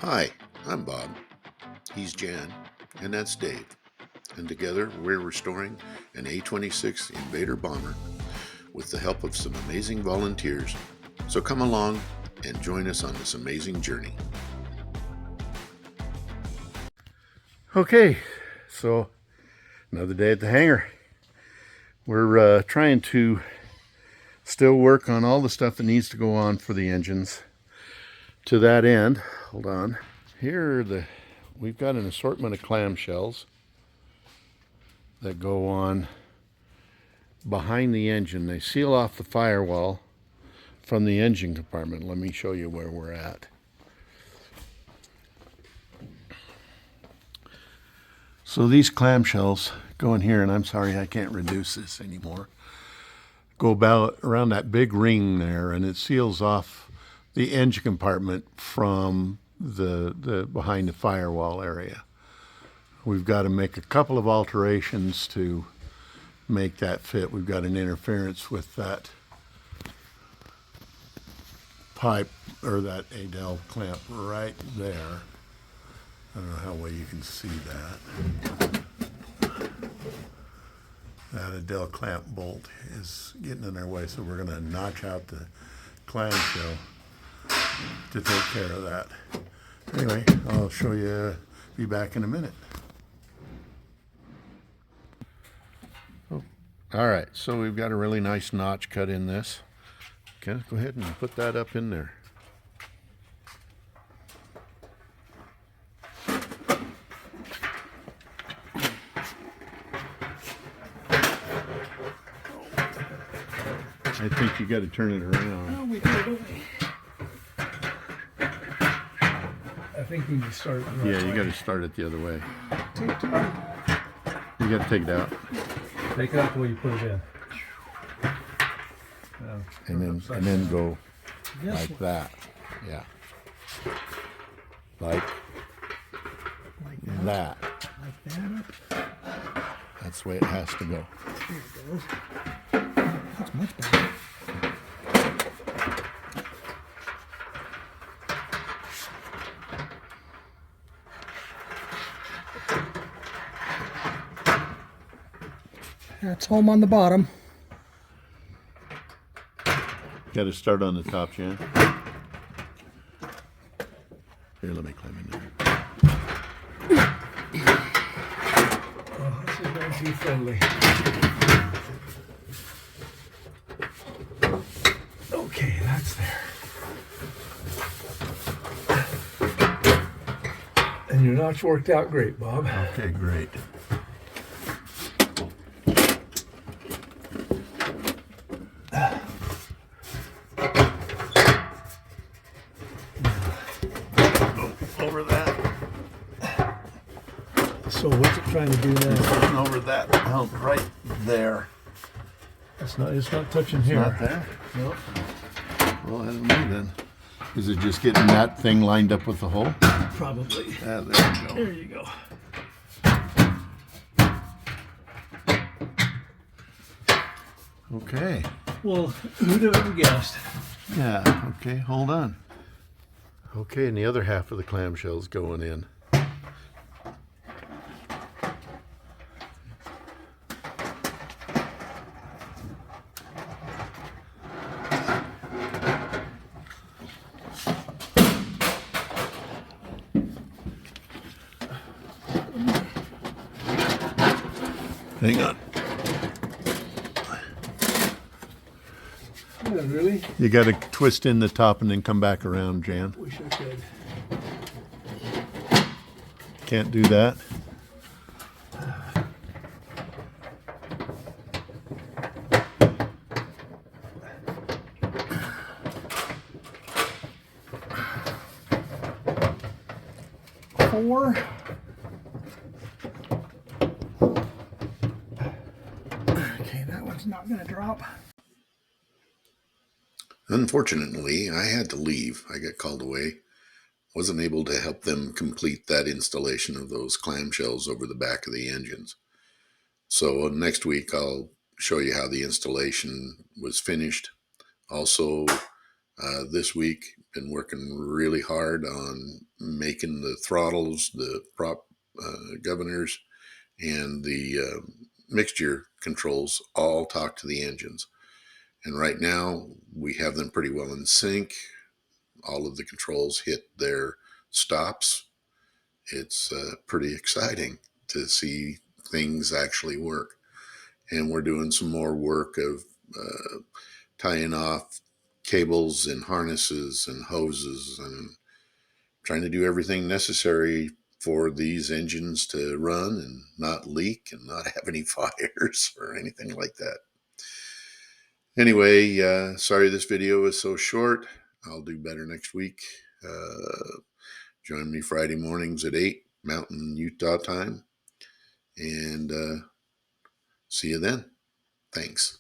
Hi, I'm Bob. He's Jan, and that's Dave. And together we're restoring an A-26 Invader bomber with the help of some amazing volunteers. So come along and join us on this amazing journey. Okay, so another day at the hangar. We're trying to still work on all the stuff that needs to go on for the engines. To that end, hold on. We've got an assortment of clam shells that go on behind the engine. They seal off the firewall from the engine compartment. Let me show you where we're at. So these clamshells go in here, and I'm sorry I can't reduce this anymore. Go about around that big ring there, and it seals off the engine compartment from the behind the firewall area. We've got to make a couple of alterations to make that fit. We've got an interference with that pipe or that Adel clamp right there. I don't know how well you can see that. That Adel clamp bolt is getting in our way, so we're going to notch out the clamshell to take care of that. Anyway, I'll show you, be back in a minute. All right, so we've got a really nice notch cut in this. Okay, go ahead and put that up in there. I think you got to turn it around. Oh, we did, don't we? I think we need to start it the right Yeah, you way. got to start it the other way. Take two. You got to take it out, Take it out the way you put it in. and then go This like one. that. Yeah, like Like that. Like that up. That's the way it has to go. There it goes. That's much better. That's home on the bottom. Got to start on the top, Jan. Here, let me climb in there. Oh, this is going to be friendly. Okay, that's there. And your notch worked out great, Bob. Okay, great. Over that. So what's it trying to do now? And over that hump right there. It's not touching It's here. not there? No. Well, I don't know then. Is it just getting that thing lined up with the hole? Probably. Ah, there we go. There you go. Okay. Well, who'd have ever guessed? Yeah, okay, hold on. Okay, and the other half of the clamshell's going in. Hang on. Yeah, really? You got to twist in the top and then come back around, Jan. Wish I could. Can't do that. Four. Okay, that one's not going to drop. Unfortunately, I had to leave. I got called away. Wasn't able to help them complete that installation of those clamshells over the back of the engines. So next week I'll show you how the installation was finished. Also, this week been working really hard on making the throttles, the prop governors, and the mixture controls all talk to the engines. And right now we have them pretty well in sync. All of the controls hit their stops. It's pretty exciting to see things actually work. And we're doing some more work of tying off cables and harnesses and hoses and trying to do everything necessary for these engines to run and not leak and not have any fires or anything like that. Anyway, sorry this video is so short. I'll do better next week. Join me Friday mornings at 8 Mountain Utah time, and see you then. Thanks.